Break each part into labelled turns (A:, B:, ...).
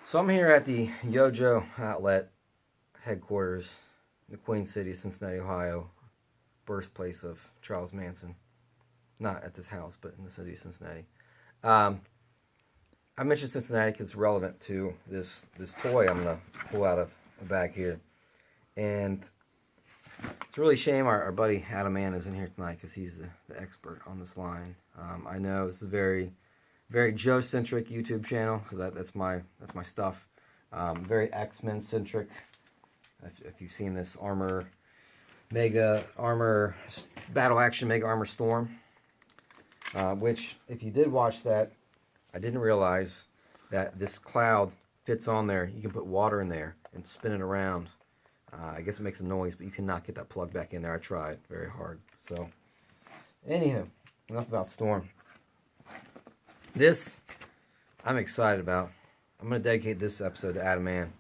A: So I'm here at the Yojo Outlet headquarters in the Queen City, Cincinnati, Ohio, birthplace of Charles Manson. Not at this house, but in the city of Cincinnati. Um, I mentioned Cincinnati because it's relevant to this toy I'm gonna pull out of a bag here, and it's really a shame our buddy Adam Mann is in here tonight because he's the expert on this line. I know this is a very Joe centric YouTube channel because that's my stuff. Very X-Men centric. If you've seen this Mega Armor Battle Action Mega Armor Storm, which if you did watch that, I didn't realize that this cloud fits on there. You can put water in there and spin it around. I guess it makes a noise, but you cannot get that plug back in there. I tried very hard. So, anywho, enough about Storm. This, I'm excited about. I'm going to dedicate this episode to Adam Mann.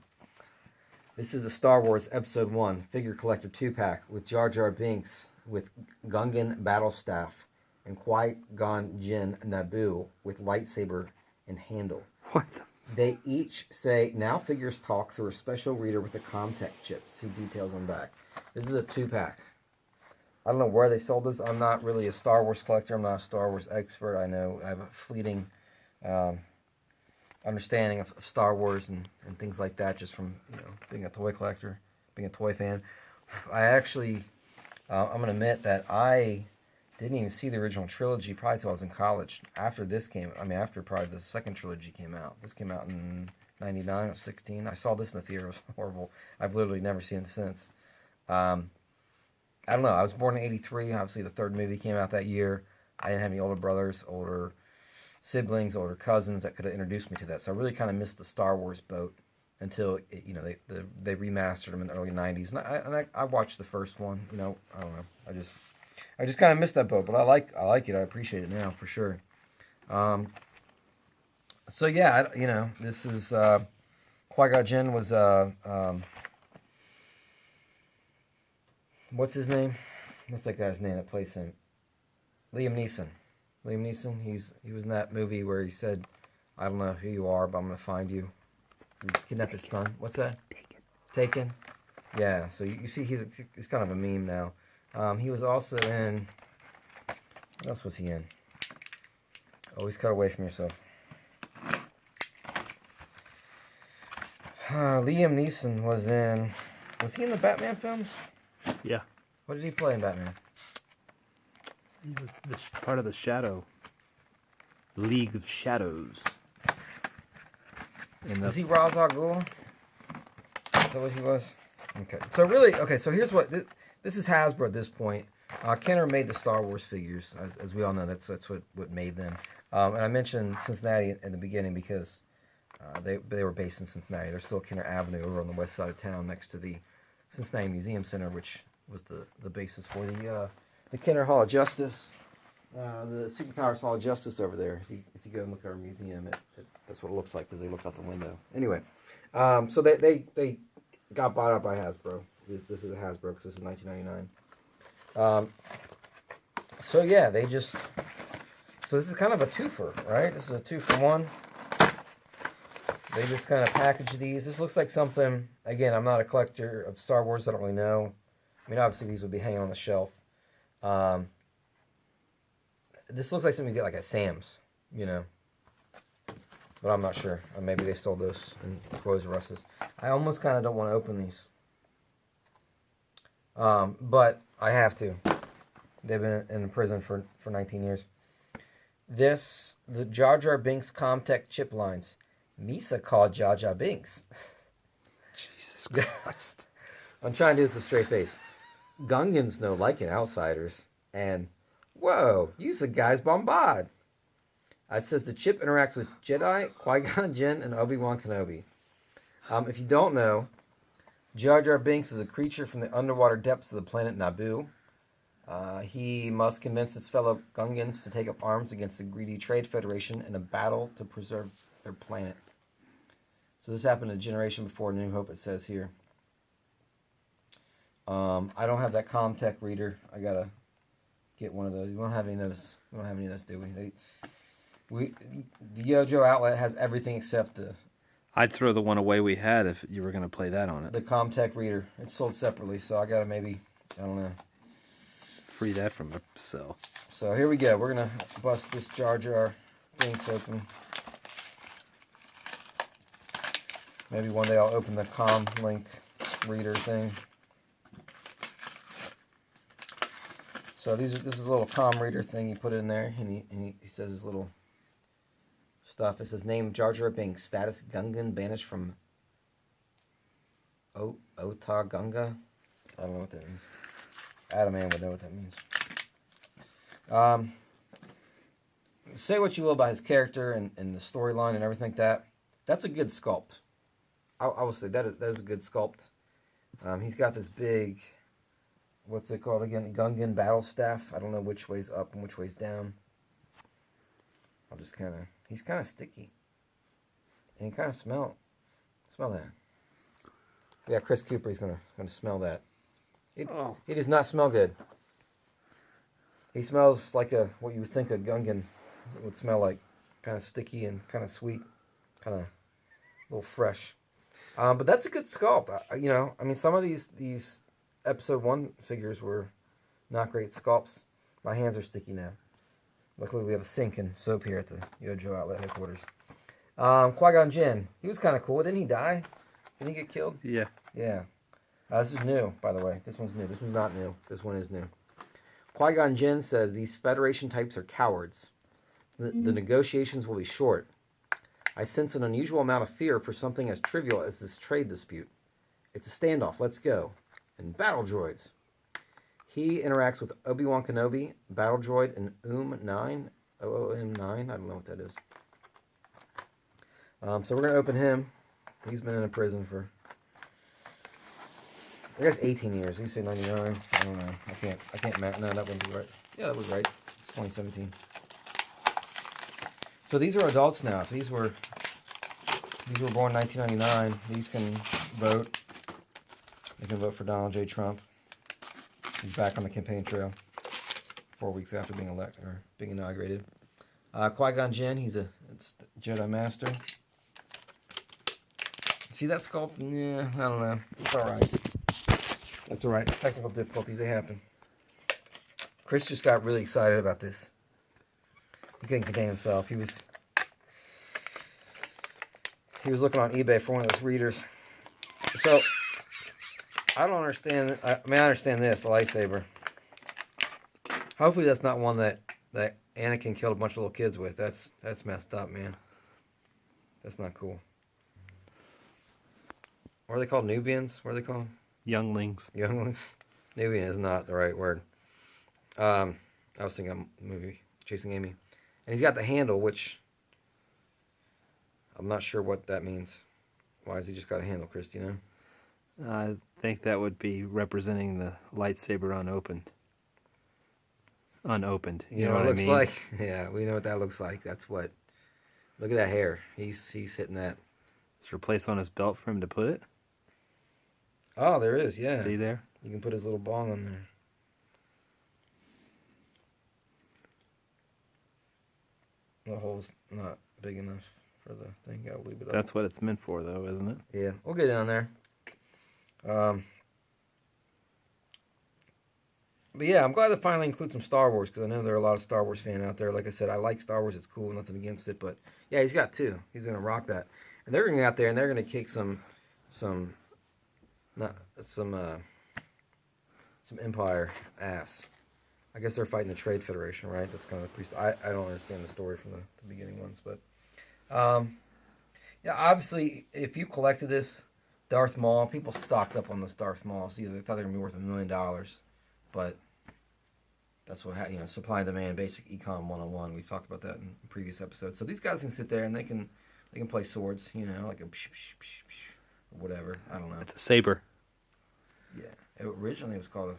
A: This is a Star Wars Episode 1 Figure Collector 2-pack with Jar Jar Binks with Gungan Battle Staff and Qui-Gon Jinn Naboo with lightsaber and handle.
B: What the?
A: They each say, now figures talk through a special reader with a ComTech chip. See details on back. This is a 2-pack. I don't know where they sold this. I'm not really a Star Wars collector. I'm not a Star Wars expert. I know I have a fleeting understanding of Star Wars and things like that just from being a toy collector, being a toy fan. I actually, I'm going to admit that I didn't even see the original trilogy probably until I was in college. After this came, after probably the second trilogy came out. This came out in 99 or 16. I saw this in the theater. It was horrible. I've literally never seen it since. I don't know. I was born in 83. Obviously, the third movie came out that year. I didn't have any older brothers, older siblings, older cousins that could have introduced me to that. So I really kind of missed the Star Wars boat until they remastered them in the early 90s. And I watched the first one. I don't know. I just kind of missed that boat, but I like it. I appreciate it now for sure. So yeah, this is Qui-Gon Jinn was what's his name? What's that guy's name that plays him? Liam Neeson. He was in that movie where he said, "I don't know who you are, but I'm gonna find you." He kidnapped his son. What's that? Taken. Yeah. So you see, he's kind of a meme now. He was also in. What else was he in? Always cut away from yourself. Liam Neeson was in. Was he in the Batman films?
B: Yeah.
A: What did he play in Batman?
B: He was part of the League of Shadows.
A: Was he Ra's al Ghul? Is that what he was? Okay. So here's what this is Hasbro at this point. Kenner made the Star Wars figures, as we all know. That's what made them. And I mentioned Cincinnati in the beginning because they were based in Cincinnati. They're still Kenner Avenue over on the west side of town, next to the Cincinnati Museum Center, which was the basis for the Kenner Hall of Justice, the Superpowers Hall of Justice over there. If you go and look at our museum, that's what it looks like because they looked out the window. Anyway, so they got bought out by Hasbro. This is a Hasbro because this is 1999. So yeah, so this is kind of a twofer, right? This is a 2-for-1. They just kind of package these. This looks like something, again, I'm not a collector of Star Wars. I don't really know. Obviously these would be hanging on the shelf. This looks like something you get like at Sam's, But I'm not sure. Maybe they sold those in Toys R Us's. I almost kind of don't want to open these. But I have to. They've been in prison for 19 years. The Jar Jar Binks ComTech chip lines. Misa called Jar Jar Binks.
B: Jesus Christ.
A: I'm trying to do this with a straight face. Gungans no liking outsiders. And, whoa, use the guy's bombard. It says the chip interacts with Jedi, Qui-Gon Jinn, and Obi-Wan Kenobi. If you don't know, Jar Jar Binks is a creature from the underwater depths of the planet Naboo. He must convince his fellow Gungans to take up arms against the greedy Trade Federation in a battle to preserve their planet. So this happened a generation before New Hope, it says here. I don't have that ComTech reader. I gotta get one of those. We don't have any of those. We don't have any of those, do we? The Yojo outlet has everything except the
B: I'd throw the one away we had if you were going to play that on it.
A: The Comtech reader. It's sold separately, so I gotta maybe, I don't know.
B: Free that from a sell.
A: So here we go. We're gonna bust this Jar Jar Binks open. Maybe one day I'll open the Comlink reader thing. So this is a little Com reader thing. You put it in there, and he says his little stuff. It says name Jar Jar Binks, status Gungan, banished from Ota Gunga. I don't know what that means. Adam Man would know what that means. Say what you will about his character and the storyline and everything like that. That's a good sculpt. I will say that is a good sculpt. He's got this big, what's it called again? Gungan battle staff. I don't know which way's up and which way's down. I'll just he's kind of sticky. And you kind of smell that. Yeah, Chris Cooper, he's gonna smell that. He does not smell good. He smells like what you would think a Gungan would smell like. Kind of sticky and kind of sweet. Kind of a little fresh. But that's a good sculpt. I mean, some of these episode 1 figures were not great sculpts. My hands are sticky now. Luckily, we have a sink and soap here at the Yojo Outlet headquarters. Qui-Gon Jinn. He was kind of cool. Didn't he die? Didn't he get killed?
B: Yeah.
A: Yeah. This is new, by the way. This one's new. This one's not new. This one is new. Qui-Gon Jinn says these Federation types are cowards. The negotiations will be short. I sense an unusual amount of fear for something as trivial as this trade dispute. It's a standoff. Let's go. And battle droids. He interacts with Obi-Wan Kenobi, battle droid, and OOM-9. OOM-9. I don't know what that is. So we're going to open him. He's been in a prison for, I guess, 18 years. You say 99. I don't know. I can't match. No, that wouldn't be right. Yeah, that was right. It's 2017. So these are adults now. If these were born 1999. These can vote. They can vote for Donald J. Trump. He's back on the campaign trail 4 weeks after being elected or being inaugurated. Qui-Gon Jinn, he's a Jedi Master. See that sculpt? Yeah, I don't know. It's alright. That's alright. Technical difficulties, they happen. Chris just got really excited about this. He couldn't contain himself. He was looking on eBay for one of those readers. So, I don't understand. I understand this, the lightsaber. Hopefully that's not one that Anakin killed a bunch of little kids with. That's messed up, man. That's not cool. What are they called? Nubians? What are they called?
B: Younglings.
A: Younglings? Nubian is not the right word. I was thinking of the movie Chasing Amy. And he's got the handle, which I'm not sure what that means. Why has he just got a handle, Chris? Do you know?
B: I think that would be representing the lightsaber unopened. You know what
A: it
B: I
A: looks
B: mean?
A: like? Yeah, we know what that looks like. That's what. Look at that hair. He's hitting that.
B: Is there a place on his belt for him to put it?
A: Oh, there is. Yeah.
B: See there?
A: You can put his little bong on there. The hole's not big enough for the thing. Gotta leave it up.
B: That's what it's meant for, though, isn't it?
A: Yeah, we'll get it on there. But yeah, I'm glad to finally include some Star Wars because I know there are a lot of Star Wars fans out there. Like I said, I like Star Wars. It's cool, nothing against it. But yeah, he's got two. He's gonna rock that, and they're gonna go out there and they're gonna kick some Empire ass. I guess they're fighting the Trade Federation, right? That's kind of the priest. I don't understand the story from the beginning ones, but yeah, obviously, if you collected this Darth Maul, people stocked up on this Darth Maul. So they thought they were gonna be worth $1 million, but that's what supply and demand, basic econ 101. We've talked about that in previous episodes. So these guys can sit there and they can play swords, like a or whatever. I don't know.
B: It's a saber.
A: Yeah, originally it was called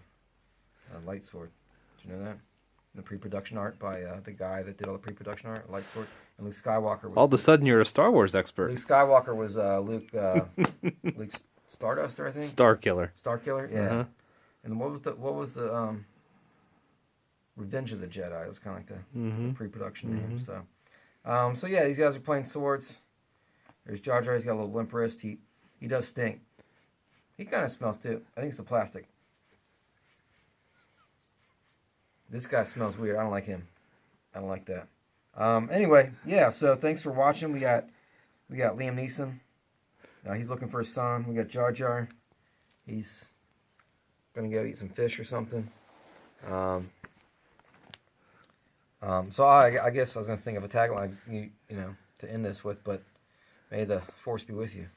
A: a light sword. Did you know that? The pre-production art by the guy that did all the pre-production art, light sword. And Luke Skywalker was.
B: All of a sudden, you're a Star Wars expert.
A: Luke Skywalker was Luke Starduster, I think.
B: Star Killer.
A: Star Killer, yeah.
B: Uh-huh.
A: And what was the Revenge of the Jedi? It was kind of like the pre-production name. So yeah, these guys are playing swords. There's Jar Jar. He's got a little limp wrist. He does stink. He kind of smells too. I think it's the plastic. This guy smells weird. I don't like him. I don't like that. Anyway, yeah. So thanks for watching. We got Liam Neeson. He's looking for his son. We got Jar Jar. He's gonna go eat some fish or something. So I guess I was gonna think of a tagline, you know, to end this with, but may the force be with you.